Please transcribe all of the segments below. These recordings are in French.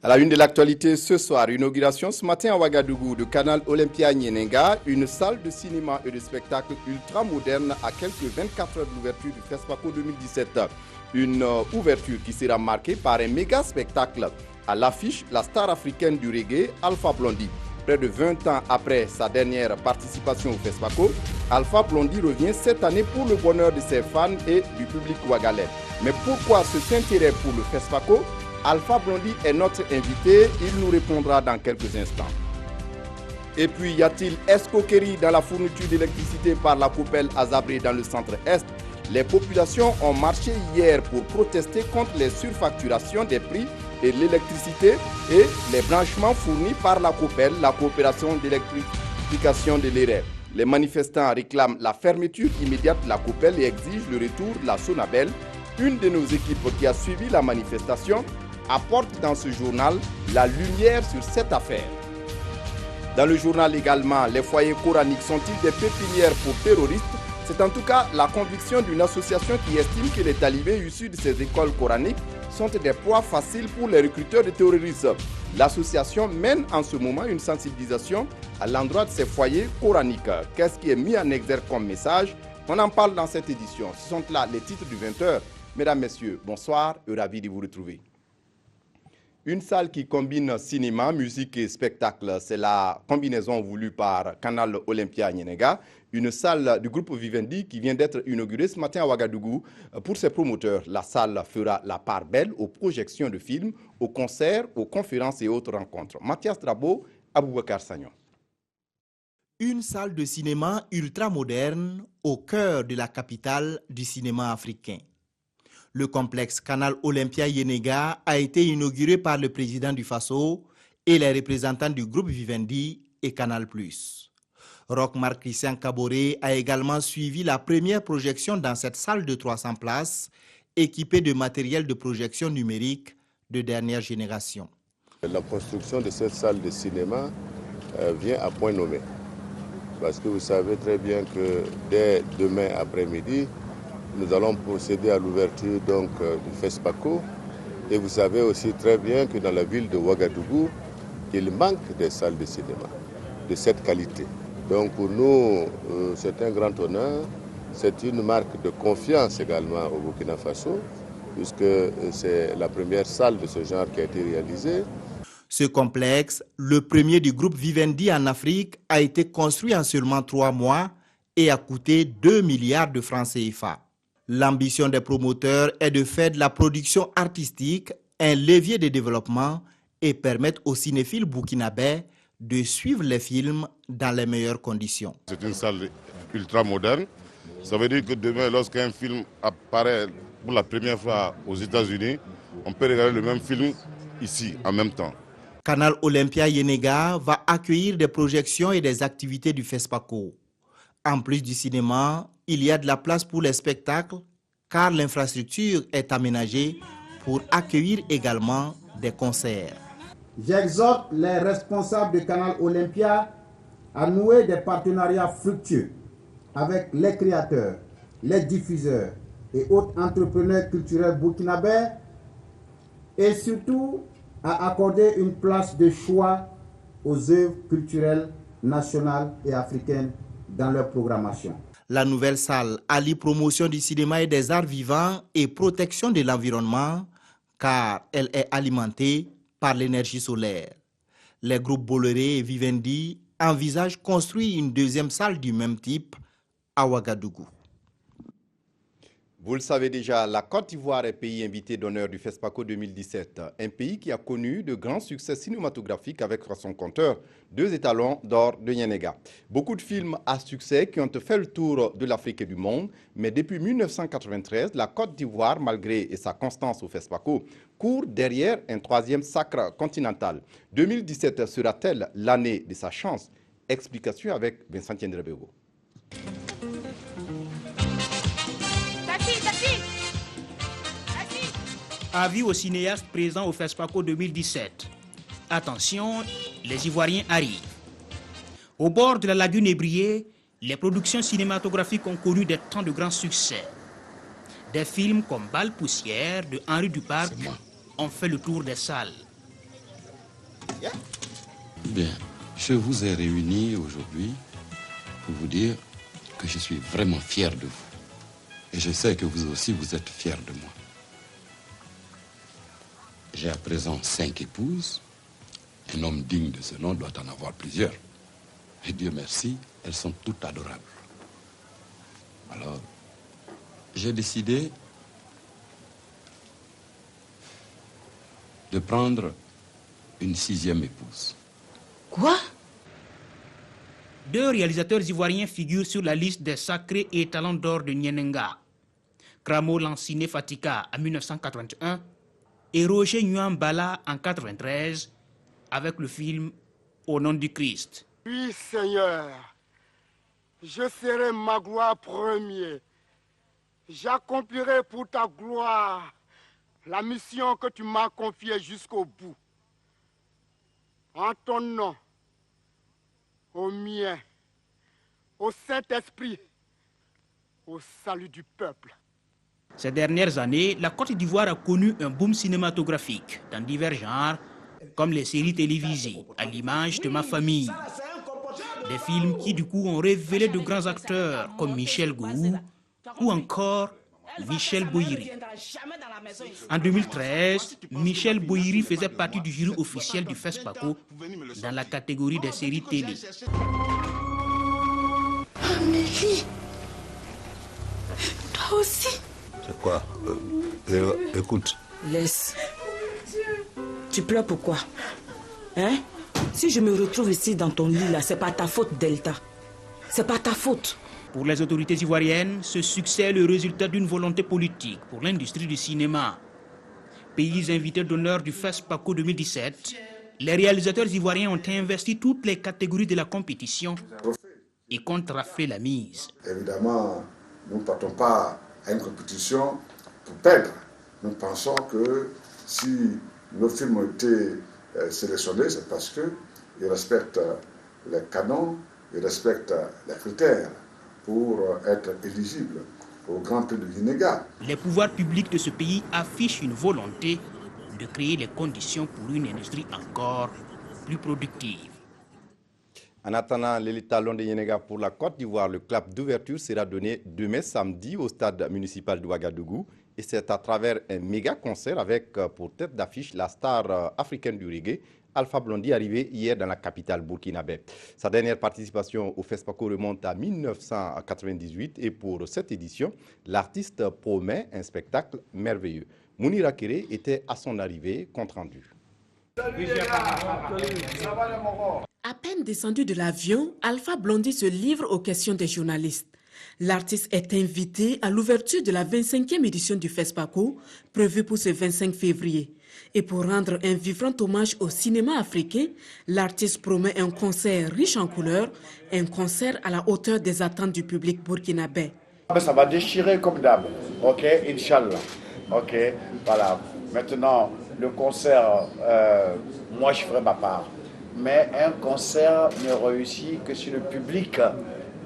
À la une de l'actualité ce soir, inauguration ce matin à Ouagadougou de Canal Olympia Nyenenga, une salle de cinéma et de spectacle ultra moderne à quelques 24 heures de l'ouverture du FESPACO 2017. Une ouverture qui sera marquée par un méga spectacle. À l'affiche, la star africaine du reggae, Alpha Blondy. Près de 20 ans après sa dernière participation au FESPACO, Alpha Blondy revient cette année pour le bonheur de ses fans et du public ouagalais. Mais pourquoi cet intérêt pour le FESPACO? Alpha Blondy est notre invité, il nous répondra dans quelques instants. Et puis, y a-t-il escroquerie dans la fourniture d'électricité par la Copel à Zabré dans le centre-est? Les populations ont marché hier pour protester contre les surfacturations des prix et l'électricité et les branchements fournis par la Copel, la coopération d'électrification de l'ERE. Les manifestants réclament la fermeture immédiate de la Copel et exigent le retour de la Sonabel. Une de nos équipes qui a suivi la manifestation apporte dans ce journal la lumière sur cette affaire. Dans le journal également, les foyers coraniques sont-ils des pépinières pour terroristes? C'est en tout cas la conviction d'une association qui estime que les talibés issus de ces écoles coraniques sont des proies faciles pour les recruteurs de terroristes. L'association mène en ce moment une sensibilisation à l'endroit de ces foyers coraniques. Qu'est-ce qui est mis en exergue comme message? On en parle dans cette édition. Ce sont là les titres du 20h. Mesdames, Messieurs, bonsoir et ravi de vous retrouver. Une salle qui combine cinéma, musique et spectacle, c'est la combinaison voulue par Canal Olympia Nyenenga, une salle du groupe Vivendi qui vient d'être inaugurée ce matin à Ouagadougou. Pour ses promoteurs, la salle fera la part belle aux projections de films, aux concerts, aux conférences et autres rencontres. Mathias Drabo, Aboubakar Sagnon. Une salle de cinéma ultra moderne au cœur de la capitale du cinéma africain. Le complexe Canal Olympia Nyenenga a été inauguré par le président du Faso et les représentants du groupe Vivendi et Canal+. Roch-Marc Christian Kaboré a également suivi la première projection dans cette salle de 300 places, équipée de matériel de projection numérique de dernière génération. La construction de cette salle de cinéma vient à point nommé. Parce que vous savez très bien que dès demain après-midi, nous allons procéder à l'ouverture du FESPACO. Et vous savez aussi très bien que dans la ville de Ouagadougou, il manque des salles de cinéma de cette qualité. Donc pour nous, c'est un grand honneur. C'est une marque de confiance également au Burkina Faso, puisque c'est la première salle de ce genre qui a été réalisée. Ce complexe, le premier du groupe Vivendi en Afrique, a été construit en seulement 3 mois et a coûté 2 milliards de francs CFA. L'ambition des promoteurs est de faire de la production artistique un levier de développement et permettre aux cinéphiles burkinabés de suivre les films dans les meilleures conditions. C'est une salle ultra moderne. Ça veut dire que demain, lorsqu'un film apparaît pour la première fois aux États-Unis, on peut regarder le même film ici en même temps. Canal Olympia Nyenenga va accueillir des projections et des activités du FESPACO. En plus du cinéma, il y a de la place pour les spectacles car l'infrastructure est aménagée pour accueillir également des concerts. J'exhorte les responsables de Canal Olympia à nouer des partenariats fructueux avec les créateurs, les diffuseurs et autres entrepreneurs culturels burkinabés et surtout à accorder une place de choix aux œuvres culturelles nationales et africaines dans leur programmation. La nouvelle salle allie promotion du cinéma et des arts vivants et protection de l'environnement car elle est alimentée par l'énergie solaire. Les groupes Bolloré et Vivendi envisagent construire une deuxième salle du même type à Ouagadougou. Vous le savez déjà, la Côte d'Ivoire est pays invité d'honneur du FESPACO 2017, un pays qui a connu de grands succès cinématographiques avec son compteur, 2 étalons d'or de Nyenenga. Beaucoup de films à succès qui ont fait le tour de l'Afrique et du monde, mais depuis 1993, la Côte d'Ivoire, malgré sa constance au FESPACO, court derrière un 3e sacre continental. 2017 sera-t-elle l'année de sa chance? Explication avec Vincent Tiendrebego. Avis aux cinéastes présents au FESPACO 2017. Attention, les Ivoiriens arrivent. Au bord de la lagune ébriée, les productions cinématographiques ont connu des temps de grand succès. Des films comme Balle Poussière de Henri Duparc ont fait le tour des salles. Bien, je vous ai réunis aujourd'hui pour vous dire que je suis vraiment fier de vous. Et je sais que vous aussi, vous êtes fiers de moi. J'ai à présent 5 épouses. Un homme digne de ce nom doit en avoir plusieurs. Et Dieu merci, elles sont toutes adorables. Alors, j'ai décidé de prendre une 6e épouse. Quoi? 2 réalisateurs ivoiriens figurent sur la liste des sacrés étalons d'or de Nyenenga. Kramo Lansine Fatika en 1981 et Roger Nyuambala en 1993 avec le film Au nom du Christ. Oui, Seigneur, je serai ma gloire premier. J'accomplirai pour ta gloire la mission que tu m'as confiée jusqu'au bout. En ton nom, au mien, au Saint-Esprit, au salut du peuple. Ces dernières années, la Côte d'Ivoire a connu un boom cinématographique dans divers genres, comme les séries télévisées, à l'image de Ma Famille. Des films qui du coup ont révélé de grands acteurs comme Michel Gou ou encore Michel Boyiri. En 2013, Michel Boyiri faisait partie du jury officiel du FESPACO dans la catégorie des séries télé. Amélie, toi aussi. C'est quoi? Écoute. Laisse. Tu pleures pourquoi? Hein? Si je me retrouve ici dans ton lit là, c'est pas ta faute, Delta. C'est pas ta faute. Pour les autorités ivoiriennes, ce succès est le résultat d'une volonté politique pour l'industrie du cinéma. Pays invités d'honneur du FESPACO 2017, les réalisateurs ivoiriens ont investi toutes les catégories de la compétition et comptent rafler la mise. Évidemment, nous ne partons pas à une compétition pour perdre. Nous pensons que si nos films ont été sélectionnés, c'est parce qu'ils respectent les canons, ils respectent les critères pour être éligibles au Grand Prix de Guinega. Les pouvoirs publics de ce pays affichent une volonté de créer les conditions pour une industrie encore plus productive. En attendant l'étalon de Yenega pour la Côte d'Ivoire, le clap d'ouverture sera donné demain samedi au stade municipal de Ouagadougou. Et c'est à travers un méga concert avec pour tête d'affiche la star africaine du reggae, Alpha Blondy, arrivé hier dans la capitale burkinabé. Sa dernière participation au FESPACO remonte à 1998 et pour cette édition, l'artiste promet un spectacle merveilleux. Mounira Kéré était à son arrivée, compte rendu. À peine descendu de l'avion, Alpha Blondy se livre aux questions des journalistes. L'artiste est invité à l'ouverture de la 25e édition du FESPACO, prévue pour ce 25 février. Et pour rendre un vibrant hommage au cinéma africain, l'artiste promet un concert riche en couleurs, un concert à la hauteur des attentes du public burkinabé. Ça va déchirer comme d'hab, ok, Inch'Allah. Ok, voilà. Maintenant, le concert, moi je ferai ma part. Mais un concert ne réussit que si le public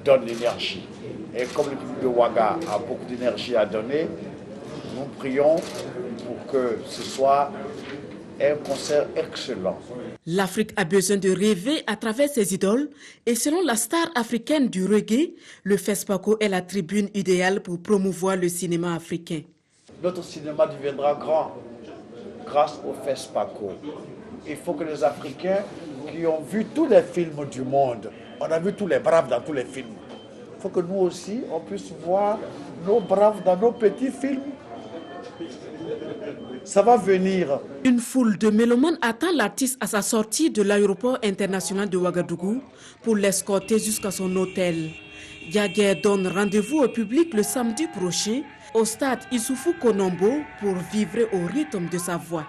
donne l'énergie. Et comme le public de Ouaga a beaucoup d'énergie à donner, nous prions pour que ce soit un concert excellent. L'Afrique a besoin de rêver à travers ses idoles et selon la star africaine du reggae, le FESPACO est la tribune idéale pour promouvoir le cinéma africain. Notre cinéma deviendra grand grâce au FESPACO. Il faut que les Africains qui ont vu tous les films du monde, on a vu tous les braves dans tous les films, il faut que nous aussi, on puisse voir nos braves dans nos petits films. Ça va venir. Une foule de mélomanes attend l'artiste à sa sortie de l'aéroport international de Ouagadougou pour l'escorter jusqu'à son hôtel. Diaguer donne rendez-vous au public le samedi prochain au stade Issoufou Konombo pour vivre au rythme de sa voix.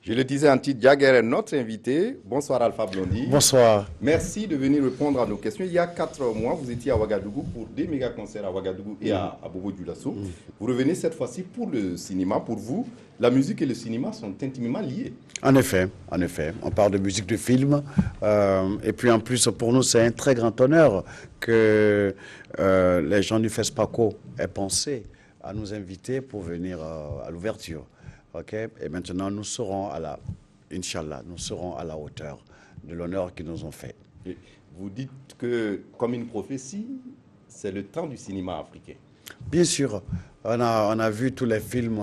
Je le disais en titre, Diaguer est notre invité. Bonsoir Alpha Blondy. Bonsoir. Merci de venir répondre à nos questions. Il y a 4 mois, vous étiez à Ouagadougou pour des méga concerts à Ouagadougou et à Bobo-Dioulasso. Vous revenez cette fois-ci pour le cinéma. Pour vous, la musique et le cinéma sont intimement liés. En effet. On parle de musique de film. Et puis en plus, pour nous, c'est un très grand honneur que les gens du FESPACO aient pensé à nous inviter pour venir à l'ouverture. OK? Et maintenant, nous serons à la, Inch'Allah, nous serons à la hauteur de l'honneur qu'ils nous ont fait. Et vous dites que, comme une prophétie, c'est le temps du cinéma africain. Bien sûr, on a vu tous les films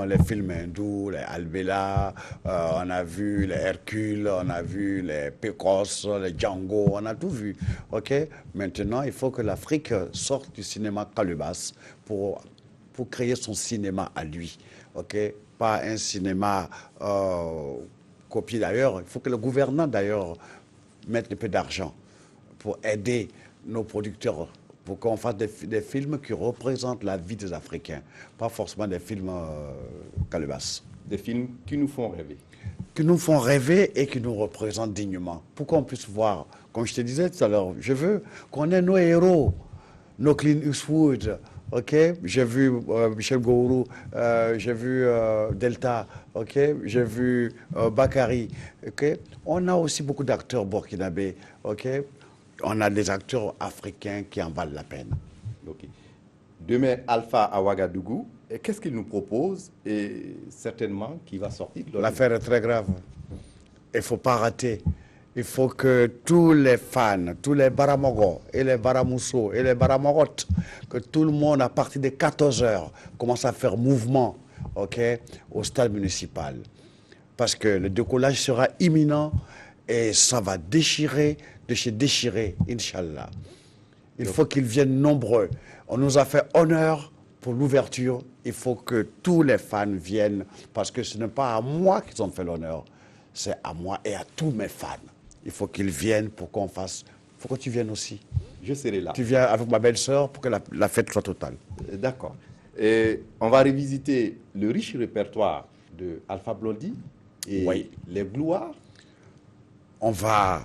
hindous, les Albella, on a vu les Hercule, on a vu les Pécos, les Django, on a tout vu. OK? Maintenant, il faut que l'Afrique sorte du cinéma Kalubas pour créer son cinéma à lui. OK? Pas un cinéma copié d'ailleurs. Il faut que le gouvernement d'ailleurs mette un peu d'argent pour aider nos producteurs, pour qu'on fasse des films qui représentent la vie des Africains, pas forcément des films calebasses. Des films qui nous font rêver. Qui nous font rêver et qui nous représentent dignement. Pour qu'on puisse voir, comme je te disais tout à l'heure, je veux qu'on ait nos héros, nos Clint Eastwood. OK? J'ai vu Michel Gourou, j'ai vu Delta, OK? J'ai vu Bakary. OK? On a aussi beaucoup d'acteurs burkinabés. OK? On a des acteurs africains qui en valent la peine. Okay. Demain, Alpha à Ouagadougou, qu'est-ce qu'il nous propose et certainement qui va sortir de l'affaire est très grave. Il ne faut pas rater. Il faut que tous les fans, tous les Baramogo et les Baramousso et les Baramorotes, que tout le monde à partir de 14h commence à faire mouvement, OK, au stade municipal. Parce que le décollage sera imminent et ça va déchirer, Inch'Allah. Il faut qu'ils viennent nombreux. On nous a fait honneur pour l'ouverture. Il faut que tous les fans viennent parce que ce n'est pas à moi qu'ils ont fait l'honneur, c'est à moi et à tous mes fans. Il faut qu'ils viennent pour qu'on fasse... Il faut que tu viennes aussi. Je serai là. Tu viens avec ma belle-sœur pour que la fête soit totale. D'accord. Et on va revisiter le riche répertoire de Alpha Blondy et les gloires. On va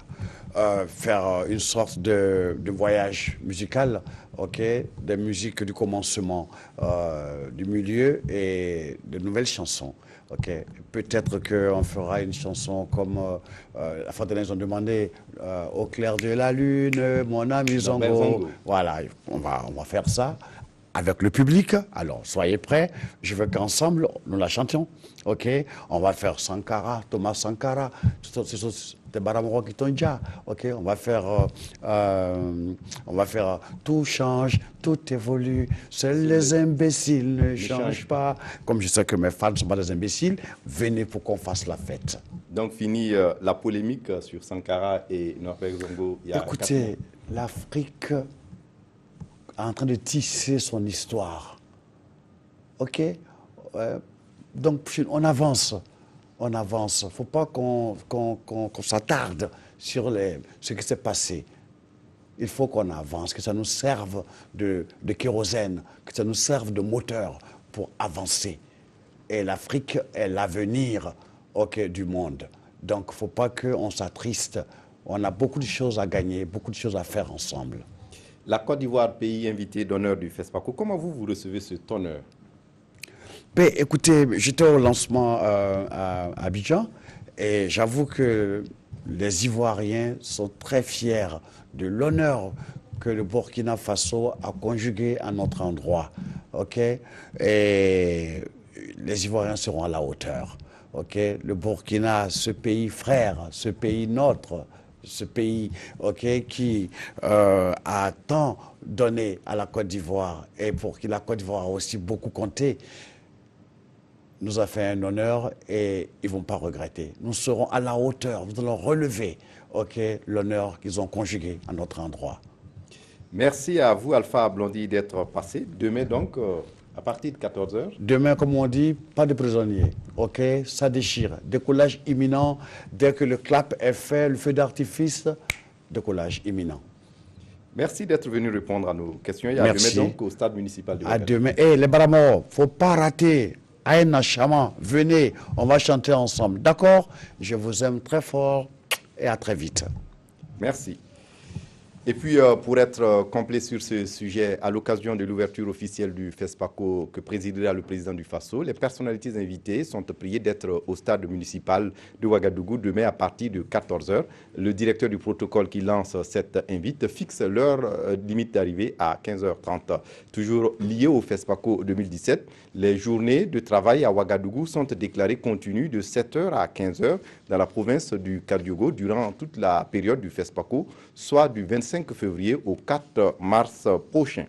faire une sorte de voyage musical, OK, des musiques du commencement, du milieu et de nouvelles chansons. OK. Peut-être qu'on fera une chanson comme la fois dernière, ils ont demandé au clair de la lune, mon ami Zongo. Voilà, on va faire ça avec le public. Alors, soyez prêts. Je veux qu'ensemble, nous la chantions. OK. On va faire Sankara, Thomas Sankara, des Baramoro qui sont déjà. OK. On va faire tout change, tout évolue. Seuls les imbéciles ne changent pas. Comme je sais que mes fans ne sont pas des imbéciles, venez pour qu'on fasse la fête. Donc, fini la polémique sur Sankara et Norbert Zongo. Écoutez, l'Afrique en train de tisser son histoire. OK? Donc, on avance. On avance. Il ne faut pas qu'on s'attarde sur ce qui s'est passé. Il faut qu'on avance, que ça nous serve de kérosène, que ça nous serve de moteur pour avancer. Et l'Afrique est l'avenir du monde. Donc, il ne faut pas qu'on s'attriste. On a beaucoup de choses à gagner, beaucoup de choses à faire ensemble. La Côte d'Ivoire, pays invité d'honneur du FESPACO, comment vous recevez cet honneur? Ben, écoutez, j'étais au lancement à Abidjan et j'avoue que les Ivoiriens sont très fiers de l'honneur que le Burkina Faso a conjugué à notre endroit. OK? Et les Ivoiriens seront à la hauteur. OK? Le Burkina, ce pays frère, ce pays nôtre, ce pays qui a tant donné à la Côte d'Ivoire et pour qui la Côte d'Ivoire a aussi beaucoup compté, nous a fait un honneur et ils ne vont pas regretter. Nous serons à la hauteur, nous allons relever l'honneur qu'ils ont conjugué à notre endroit. Merci à vous, Alpha Blondy, d'être passé. Demain, donc, à partir de 14h. Demain, comme on dit, pas de prisonniers. OK? Ça déchire. Décollage imminent. Dès que le clap est fait, le feu d'artifice, décollage imminent. Merci d'être venu répondre à nos questions. Et à Merci. demain, donc, au stade municipal de Ouagadougou. À demain. Et les Baramoro, il ne faut pas rater. Aïna Chama, venez, on va chanter ensemble. D'accord? Je vous aime très fort et à très vite. Merci. Et puis, pour être complet sur ce sujet, à l'occasion de l'ouverture officielle du FESPACO que présidera le président du Faso, les personnalités invitées sont priées d'être au stade municipal de Ouagadougou demain à partir de 14 h. Le directeur du protocole qui lance cette invite fixe l'heure limite d'arrivée à 15h30. Toujours lié au FESPACO 2017, les journées de travail à Ouagadougou sont déclarées continues de 7 h à 15 h dans la province du Kadiogo durant toute la période du FESPACO, soit du 25 février au 4 mars prochain.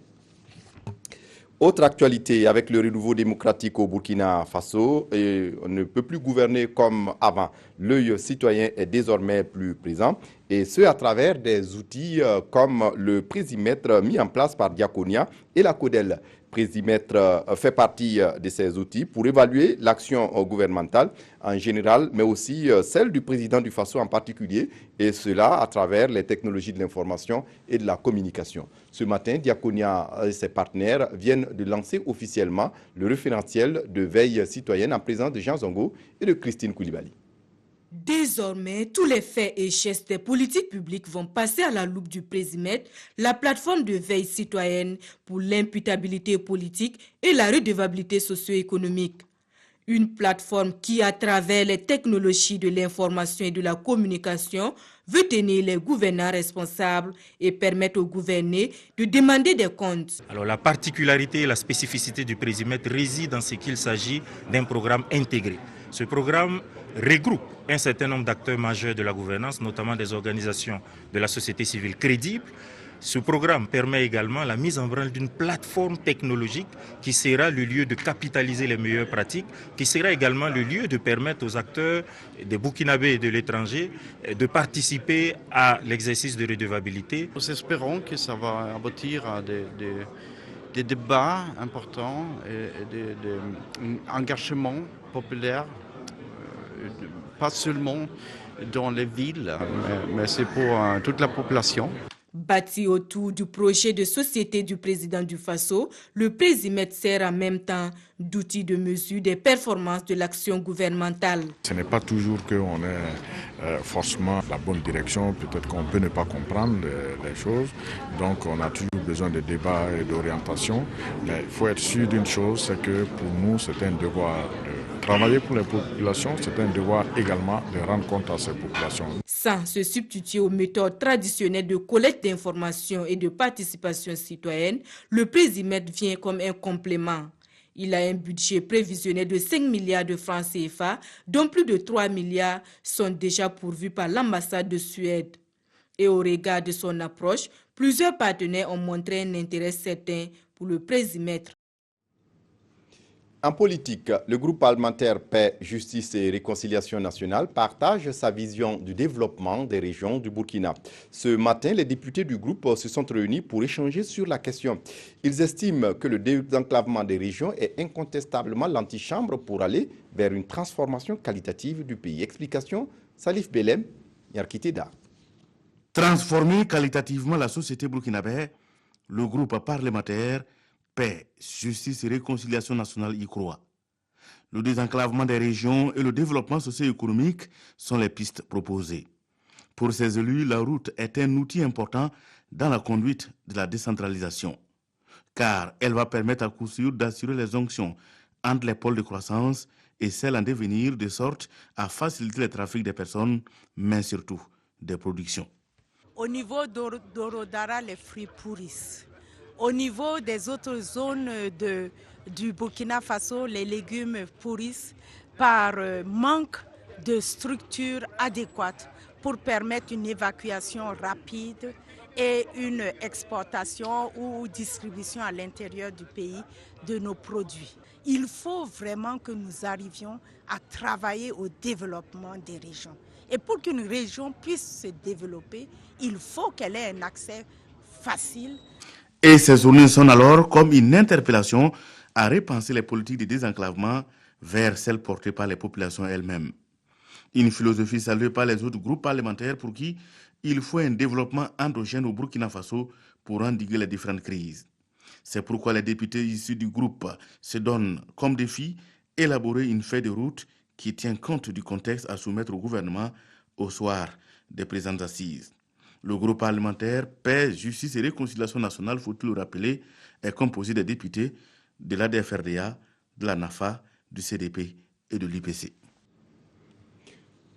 Autre actualité, avec le renouveau démocratique au Burkina Faso, on ne peut plus gouverner comme avant. L'œil citoyen est désormais plus présent, et ce à travers des outils comme le Présimètre mis en place par Diaconia et la CODEL. Présimètre fait partie de ces outils pour évaluer l'action gouvernementale en général, mais aussi celle du président du Faso en particulier, et cela à travers les technologies de l'information et de la communication. Ce matin, Diaconia et ses partenaires viennent de lancer officiellement le référentiel de veille citoyenne en présence de Jean Zongo et de Christine Koulibaly. Désormais, tous les faits et gestes des politiques publiques vont passer à la loupe du Présimètre, la plateforme de veille citoyenne pour l'imputabilité politique et la redevabilité socio-économique. Une plateforme qui, à travers les technologies de l'information et de la communication, veut tenir les gouvernants responsables et permettre aux gouvernés de demander des comptes. Alors la particularité et la spécificité du Présimètre réside dans ce qu'il s'agit d'un programme intégré. Ce programme regroupe un certain nombre d'acteurs majeurs de la gouvernance, notamment des organisations de la société civile crédibles. Ce programme permet également la mise en branle d'une plateforme technologique qui sera le lieu de capitaliser les meilleures pratiques, qui sera également le lieu de permettre aux acteurs des Burkinabés et de l'étranger de participer à l'exercice de redevabilité. Nous espérons que ça va aboutir à des débats importants et un engagement populaire, pas seulement dans les villes, mais c'est pour toute la population. Bâti autour du projet de société du président du Faso, le Présimètre sert en même temps d'outil de mesure des performances de l'action gouvernementale. Ce n'est pas toujours qu'on ait forcément la bonne direction, peut-être qu'on peut ne pas comprendre les choses, donc on a toujours besoin de débats et d'orientation, mais il faut être sûr d'une chose, c'est que pour nous c'est un devoir de travailler pour les populations, c'est un devoir également de rendre compte à ces populations. Sans se substituer aux méthodes traditionnelles de collecte d'informations et de participation citoyenne, le Présimètre vient comme un complément. Il a un budget prévisionnel de 5 milliards de francs CFA, dont plus de 3 milliards sont déjà pourvus par l'ambassade de Suède. Et au regard de son approche, plusieurs partenaires ont montré un intérêt certain pour le Présimètre. En politique, le groupe parlementaire Paix, Justice et Réconciliation nationale partage sa vision du développement des régions du Burkina. Ce matin, les députés du groupe se sont réunis pour échanger sur la question. Ils estiment que le désenclavement des régions est incontestablement l'antichambre pour aller vers une transformation qualitative du pays. Explication, Salif Belem, Yarkiteda. Transformer qualitativement la société burkinabé, le groupe parlementaire Paix, Justice et Réconciliation nationale y croit. Le désenclavement des régions et le développement socio-économique sont les pistes proposées. Pour ces élus, la route est un outil important dans la conduite de la décentralisation, car elle va permettre à coup sûr d'assurer les jonctions entre les pôles de croissance et celles en devenir, de sorte à faciliter le trafic des personnes, mais surtout des productions. Au niveau d'Orodara, les fruits pourrissent. Au niveau des autres zones du Burkina Faso, les légumes pourrissent par manque de structures adéquates pour permettre une évacuation rapide et une exportation ou distribution à l'intérieur du pays de nos produits. Il faut vraiment que nous arrivions à travailler au développement des régions. Et pour qu'une région puisse se développer, il faut qu'elle ait un accès facile. Et ces journées sont alors comme une interpellation à repenser les politiques de désenclavement vers celles portées par les populations elles-mêmes. Une philosophie saluée par les autres groupes parlementaires pour qui il faut un développement endogène au Burkina Faso pour endiguer les différentes crises. C'est pourquoi les députés issus du groupe se donnent comme défi élaborer une feuille de route qui tient compte du contexte à soumettre au gouvernement au soir des présentes assises. Le groupe parlementaire Paix, Justice et Réconciliation nationale, faut-il le rappeler, est composé des députés de l'ADFRDA, de la NAFA, du CDP et de l'IPC.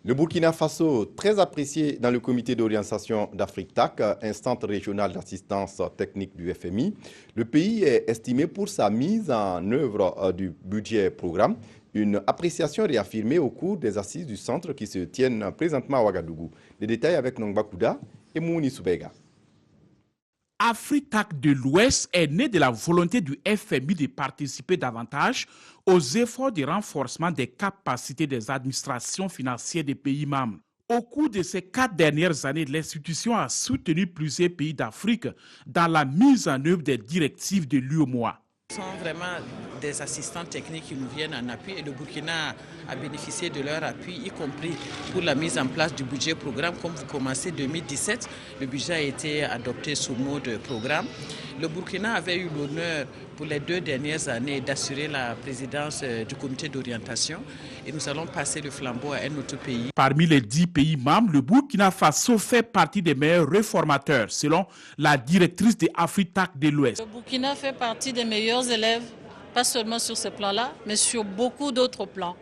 Le Burkina Faso, très apprécié dans le comité d'orientation d'Afrique TAC, instance régionale d'assistance technique du FMI, le pays est estimé pour sa mise en œuvre du budget programme, une appréciation réaffirmée au cours des assises du centre qui se tiennent présentement à Ouagadougou. Les détails avec Nongba Kouda et Mouni Soubega. Afrique TAC de l'Ouest est née de la volonté du FMI de participer davantage aux efforts de renforcement des capacités des administrations financières des pays membres. Au cours de ces 4 dernières années, l'institution a soutenu plusieurs pays d'Afrique dans la mise en œuvre des directives de l'UEMOA. Ce sont vraiment des assistants techniques qui nous viennent en appui et le Burkina a bénéficié de leur appui, y compris pour la mise en place du budget programme. Comme vous commencez 2017, le budget a été adopté sous mode programme. Le Burkina avait eu l'honneur pour les 2 dernières années d'assurer la présidence du comité d'orientation et nous allons passer le flambeau à un autre pays. Parmi les 10 pays membres, le Burkina Faso fait partie des meilleurs réformateurs, selon la directrice de Afrique TAC de l'Ouest. Le Burkina fait partie des meilleurs élèves, pas seulement sur ce plan-là, mais sur beaucoup d'autres plans.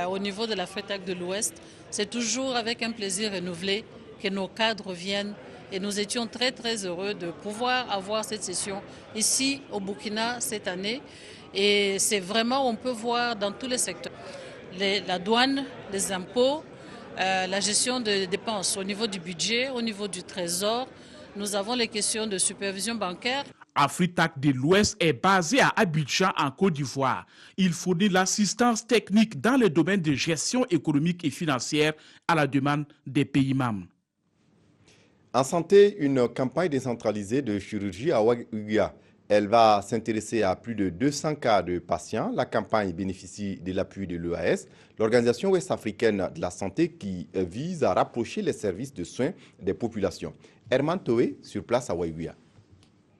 Au niveau de l'Afrique TAC de l'Ouest, c'est toujours avec un plaisir renouvelé que nos cadres viennent. Et nous étions très très heureux de pouvoir avoir cette session ici au Burkina cette année. Et c'est vraiment, on peut voir dans tous les secteurs, la douane, les impôts, la gestion des dépenses au niveau du budget, au niveau du trésor. Nous avons les questions de supervision bancaire. Afrique TAC de l'Ouest est basée à Abidjan en Côte d'Ivoire. Il fournit l'assistance technique dans le domaine de gestion économique et financière à la demande des pays membres. En santé, une campagne décentralisée de chirurgie à Ouagadougou. Elle va s'intéresser à plus de 200 cas de patients. La campagne bénéficie de l'appui de l'EAS, l'Organisation ouest-africaine de la santé, qui vise à rapprocher les services de soins des populations. Herman Toé, sur place à Ouagadougou.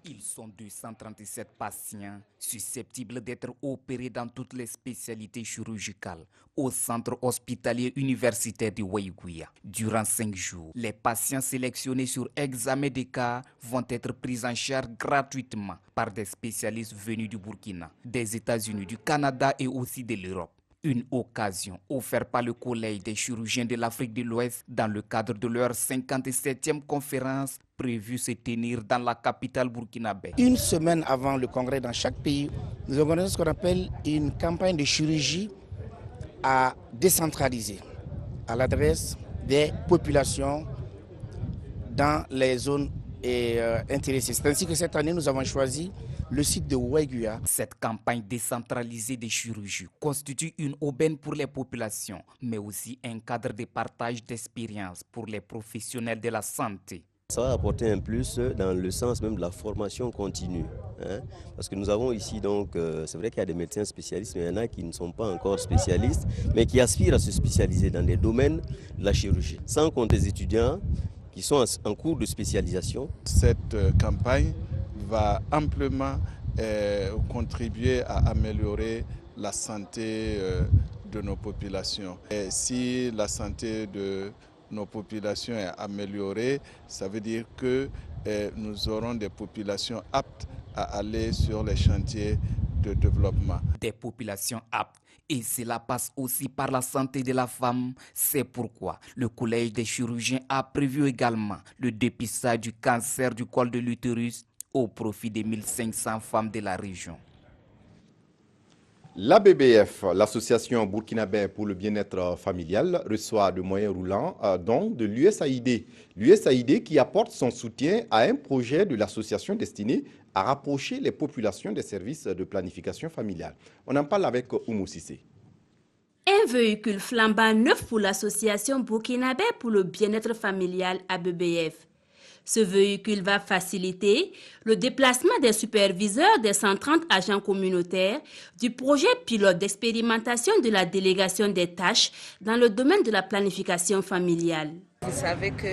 Ils sont 237 patients susceptibles d'être opérés dans toutes les spécialités chirurgicales au centre hospitalier universitaire de Ouagadougou. Durant 5 jours, les patients sélectionnés sur examen des cas vont être pris en charge gratuitement par des spécialistes venus du Burkina, des États-Unis, du Canada et aussi de l'Europe. Une occasion offerte par le Collège des chirurgiens de l'Afrique de l'Ouest dans le cadre de leur 57e conférence prévue se tenir dans la capitale burkinabé. Une semaine avant le congrès dans chaque pays, nous organisons ce qu'on appelle une campagne de chirurgie à décentraliser à l'adresse des populations dans les zones intéressées. C'est ainsi que cette année, nous avons choisi le site de Ouagadougou. Cette campagne décentralisée de chirurgie constitue une aubaine pour les populations, mais aussi un cadre de partage d'expérience pour les professionnels de la santé. Ça va apporter un plus dans le sens même de la formation continue. Parce que nous avons ici, donc, c'est vrai qu'il y a des médecins spécialistes, mais il y en a qui ne sont pas encore spécialistes, mais qui aspirent à se spécialiser dans les domaines de la chirurgie. Sans compter les étudiants qui sont en cours de spécialisation. Cette campagne va amplement contribuer à améliorer la santé de nos populations. Et si la santé de nos populations est améliorée, ça veut dire que nous aurons des populations aptes à aller sur les chantiers de développement. Des populations aptes. Et cela passe aussi par la santé de la femme. C'est pourquoi le Collège des chirurgiens a prévu également le dépistage du cancer du col de l'utérus au profit des 1500 femmes de la région. L'ABBF, l'association burkinabé pour le bien-être familial, reçoit de moyens roulants dont de l'USAID. L'USAID qui apporte son soutien à un projet de l'association destiné à rapprocher les populations des services de planification familiale. On en parle avec Oumou Sissé. Un véhicule flambant neuf pour l'association burkinabé pour le bien-être familial ABBF. Ce véhicule va faciliter le déplacement des superviseurs des 130 agents communautaires du projet pilote d'expérimentation de la délégation des tâches dans le domaine de la planification familiale. Vous savez que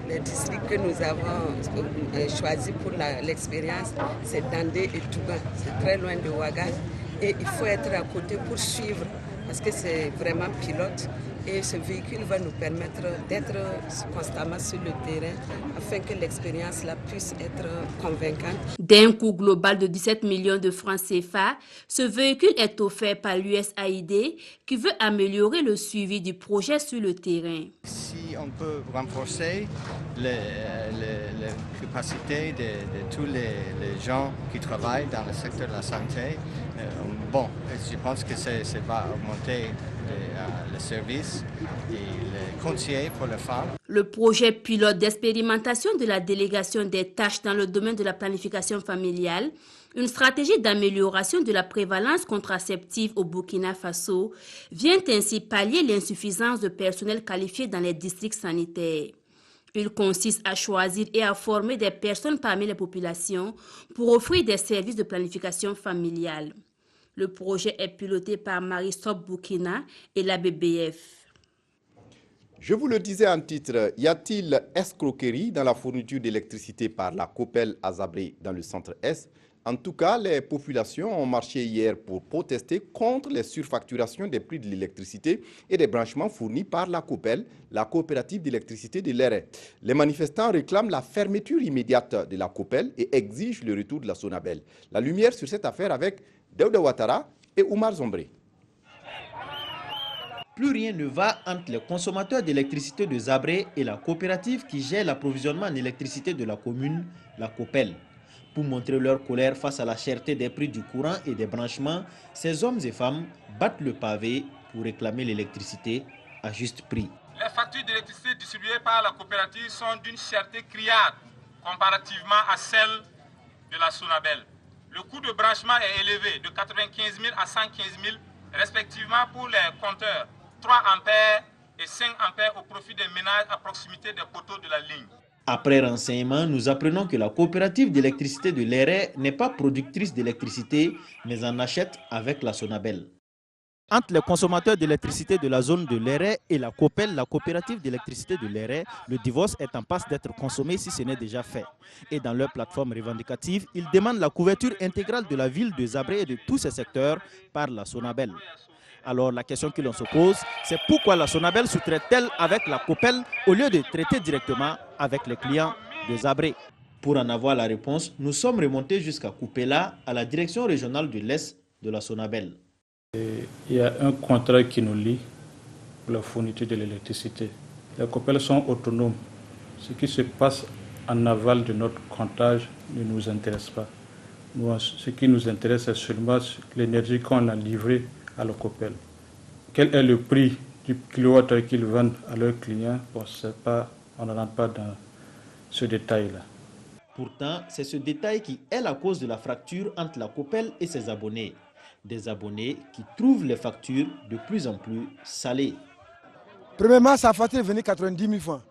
le district que nous avons choisi pour l'expérience, c'est Dandé et Tougan. C'est très loin de Ouaga et il faut être à côté pour suivre parce que c'est vraiment pilote et ce véhicule va nous permettre d'être constamment sur le terrain afin que l'expérience là puisse être convaincante. D'un coût global de 17 millions de francs CFA, ce véhicule est offert par l'USAID qui veut améliorer le suivi du projet sur le terrain. Si on peut renforcer les capacités de tous les gens qui travaillent dans le secteur de la santé, je pense que ça va augmenter le service et les conseils pour les femmes. Le projet pilote d'expérimentation de la délégation des tâches dans le domaine de la planification familiale, une stratégie d'amélioration de la prévalence contraceptive au Burkina Faso, vient ainsi pallier l'insuffisance de personnel qualifié dans les districts sanitaires. Il consiste à choisir et à former des personnes parmi les populations pour offrir des services de planification familiale. Le projet est piloté par Marie-Stop Burkina et la BBF. Je vous le disais en titre, y a-t-il escroquerie dans la fourniture d'électricité par la COPEL à Zabré dans le centre-Est? En tout cas, les populations ont marché hier pour protester contre les surfacturations des prix de l'électricité et des branchements fournis par la COPEL, la coopérative d'électricité de l'Éré. Les manifestants réclament la fermeture immédiate de la COPEL et exigent le retour de la Sonabel. La lumière sur cette affaire avec Daouda Ouattara et Oumar Zombré. Plus rien ne va entre les consommateurs d'électricité de Zabré et la coopérative qui gère l'approvisionnement en électricité de la commune, la COPEL. Pour montrer leur colère face à la cherté des prix du courant et des branchements, ces hommes et femmes battent le pavé pour réclamer l'électricité à juste prix. Les factures d'électricité distribuées par la coopérative sont d'une cherté criarde comparativement à celles de la Sonabel. Le coût de branchement est élevé de 95 000 à 115 000 respectivement pour les compteurs 3 ampères et 5 ampères au profit des ménages à proximité des poteaux de la ligne. Après renseignement, nous apprenons que la coopérative d'électricité de l'Éré n'est pas productrice d'électricité, mais en achète avec la Sonabel. Entre les consommateurs d'électricité de la zone de l'Éré et la COPEL, la coopérative d'électricité de l'Éré, le divorce est en passe d'être consommé si ce n'est déjà fait. Et dans leur plateforme revendicative, ils demandent la couverture intégrale de la ville de Zabré et de tous ses secteurs par la Sonabel. Alors la question que l'on se pose, c'est pourquoi la Sonabel sous-traite-t-elle avec la COPEL au lieu de traiter directement avec les clients de Zabré? Pour en avoir la réponse, nous sommes remontés jusqu'à Koupela, à la direction régionale de l'Est de la Sonabel. Il y a un contrat qui nous lie pour la fourniture de l'électricité. Les COPEL sont autonomes. Ce qui se passe en aval de notre comptage ne nous intéresse pas. Nous, ce qui nous intéresse, c'est seulement l'énergie qu'on a livrée à la COPEL. Quel est le prix du kilowattheure qu'ils vendent à leurs clients? On ne rentre pas dans ce détail-là. Pourtant, c'est ce détail qui est la cause de la fracture entre la COPEL et ses abonnés. Des abonnés qui trouvent les factures de plus en plus salées. Premièrement, sa facture est venue 90 000 francs.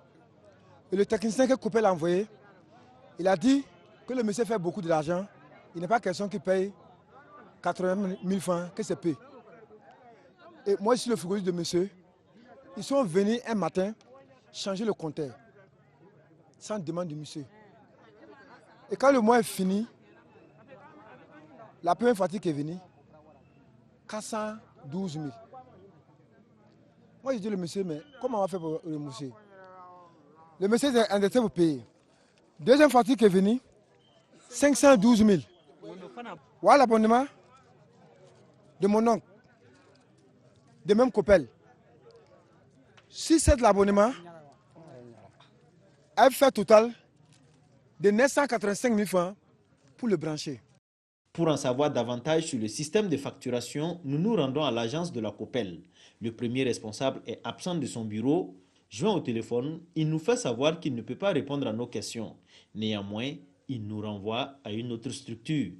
Et le technicien que COPEL a envoyé, il a dit que le monsieur fait beaucoup d'argent. Il n'est pas question qu'il paye 80 000 francs, que c'est peu. Et moi, je suis le frigoriste de monsieur. Ils sont venus un matin changer le compteur, sans demande du monsieur. Et quand le mois est fini, la première facture qui est venue, 412 000. Moi, je dis au monsieur, mais comment on va faire pour le monsieur? Le monsieur est endetté pour payer. Deuxième facture qui est venue, 512 000. Voilà l'abonnement de mon oncle, de même COPEL. Si c'est l'abonnement, elle fait total de 985 000 francs pour le brancher. Pour en savoir davantage sur le système de facturation, nous nous rendons à l'agence de la COPEL. Le premier responsable est absent de son bureau. Joint au téléphone, il nous fait savoir qu'il ne peut pas répondre à nos questions. Néanmoins, il nous renvoie à une autre structure.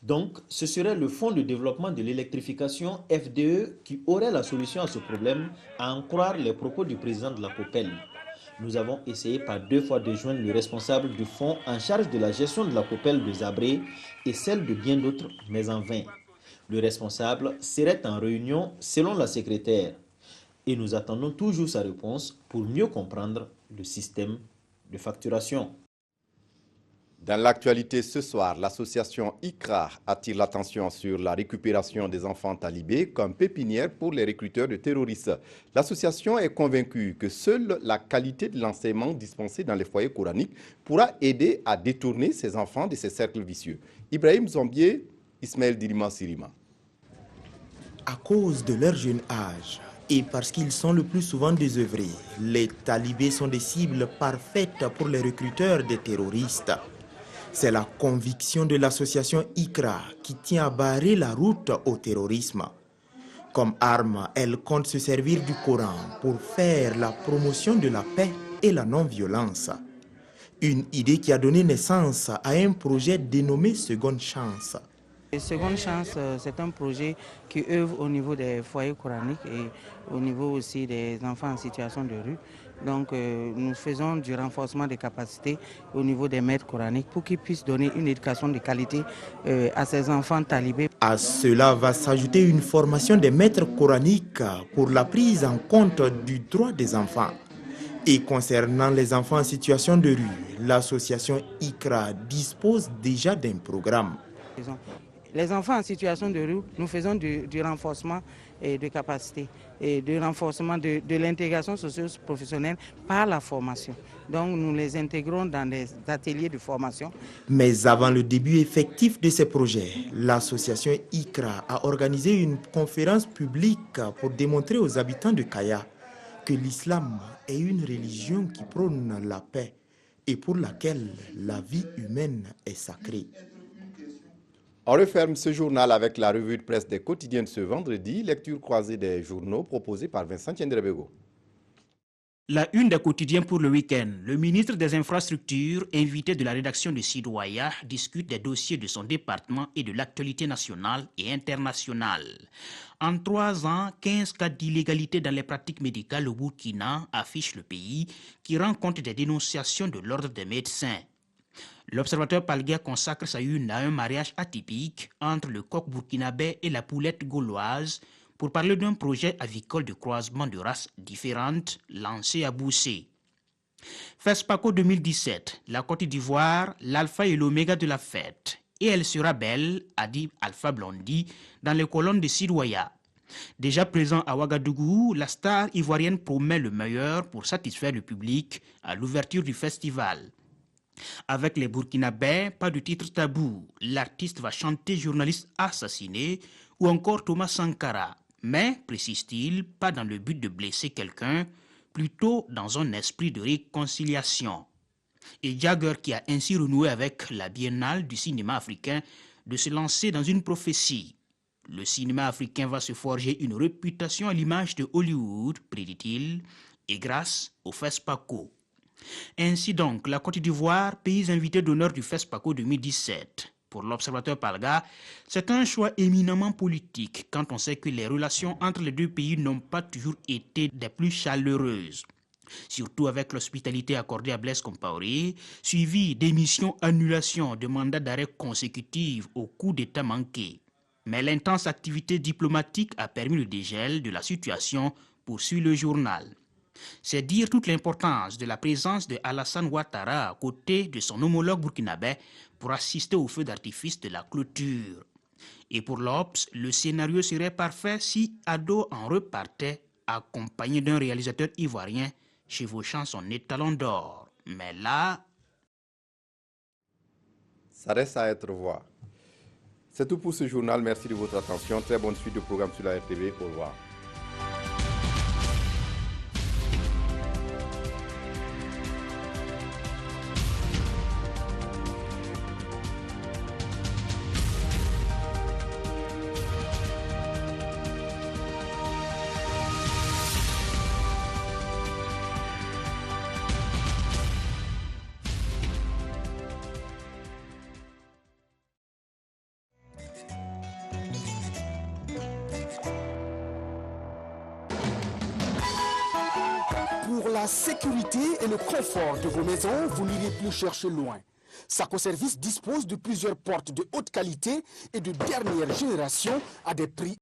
Donc, ce serait le Fonds de développement de l'électrification FDE qui aurait la solution à ce problème, à en croire les propos du président de la COPEL. Nous avons essayé par 2 fois de joindre le responsable du fonds en charge de la gestion de la COPEL de Zabré et celle de bien d'autres, mais en vain. Le responsable serait en réunion selon la secrétaire. Et nous attendons toujours sa réponse pour mieux comprendre le système de facturation. Dans l'actualité ce soir, l'association ICRA attire l'attention sur la récupération des enfants talibés comme pépinière pour les recruteurs de terroristes. L'association est convaincue que seule la qualité de l'enseignement dispensé dans les foyers coraniques pourra aider à détourner ces enfants de ces cercles vicieux. Ibrahim Zombier, Ismaël Dirima Sirima. À cause de leur jeune âge et parce qu'ils sont le plus souvent désœuvrés, les talibés sont des cibles parfaites pour les recruteurs des terroristes. C'est la conviction de l'association ICRA qui tient à barrer la route au terrorisme. Comme arme, elle compte se servir du Coran pour faire la promotion de la paix et la non-violence. Une idée qui a donné naissance à un projet dénommé Seconde Chance. Seconde Chance, c'est un projet qui œuvre au niveau des foyers coraniques et au niveau aussi des enfants en situation de rue. Donc nous faisons du renforcement des capacités au niveau des maîtres coraniques pour qu'ils puissent donner une éducation de qualité à ces enfants talibés. À cela va s'ajouter une formation des maîtres coraniques pour la prise en compte du droit des enfants. Et concernant les enfants en situation de rue, l'association ICRA dispose déjà d'un programme. Les enfants en situation de rue, nous faisons du renforcement de capacité et de renforcement de l'intégration socio-professionnelle par la formation. Donc nous les intégrons dans des ateliers de formation. Mais avant le début effectif de ces projets, l'association ICRA a organisé une conférence publique pour démontrer aux habitants de Kaya que l'islam est une religion qui prône la paix et pour laquelle la vie humaine est sacrée. On referme ce journal avec la revue de presse des quotidiens de ce vendredi, lecture croisée des journaux proposée par Vincent Tiendrebego. La une des quotidiens pour le week-end. Le ministre des Infrastructures, invité de la rédaction de Sidoaya, discute des dossiers de son département et de l'actualité nationale et internationale. En 3 ans, 15 cas d'illégalité dans les pratiques médicales au Burkina affiche le pays qui rend compte des dénonciations de l'ordre des médecins. L'observateur Palguia consacre sa une à un mariage atypique entre le coq burkinabé et la poulette gauloise pour parler d'un projet avicole de croisement de races différentes lancé à Boussé. FESPACO 2017, la Côte d'Ivoire, l'alpha et l'oméga de la fête. Et elle sera belle, a dit Alpha Blondy dans les colonnes de Sidoaya. Déjà présent à Ouagadougou, la star ivoirienne promet le meilleur pour satisfaire le public à l'ouverture du festival. Avec les Burkinabés, pas de titre tabou. L'artiste va chanter journaliste assassiné ou encore Thomas Sankara. Mais, précise-t-il, pas dans le but de blesser quelqu'un, plutôt dans un esprit de réconciliation. Et Jagger, qui a ainsi renoué avec la Biennale du cinéma africain, de se lancer dans une prophétie. Le cinéma africain va se forger une réputation à l'image de Hollywood, prédit-il, et grâce au FESPACO. Ainsi donc, la Côte d'Ivoire, pays invité d'honneur du FESPACO 2017. Pour l'observateur Palga, c'est un choix éminemment politique quand on sait que les relations entre les deux pays n'ont pas toujours été des plus chaleureuses. Surtout avec l'hospitalité accordée à Blaise Compaoré, suivie d'émissions annulations de mandats d'arrêt consécutifs au coup d'État manqué. Mais l'intense activité diplomatique a permis le dégel de la situation, poursuit le journal. C'est dire toute l'importance de la présence de Alassane Ouattara à côté de son homologue burkinabé pour assister au feu d'artifice de la clôture. Et pour l'Obs, le scénario serait parfait si Ado en repartait accompagné d'un réalisateur ivoirien chevauchant son étalon d'or. Mais là... Ça reste à être voir. C'est tout pour ce journal. Merci de votre attention. Très bonne suite de programme sur la RTV. Au revoir. Pour la sécurité et le confort de vos maisons, vous n'irez plus chercher loin. Saco Service dispose de plusieurs portes de haute qualité et de dernière génération à des prix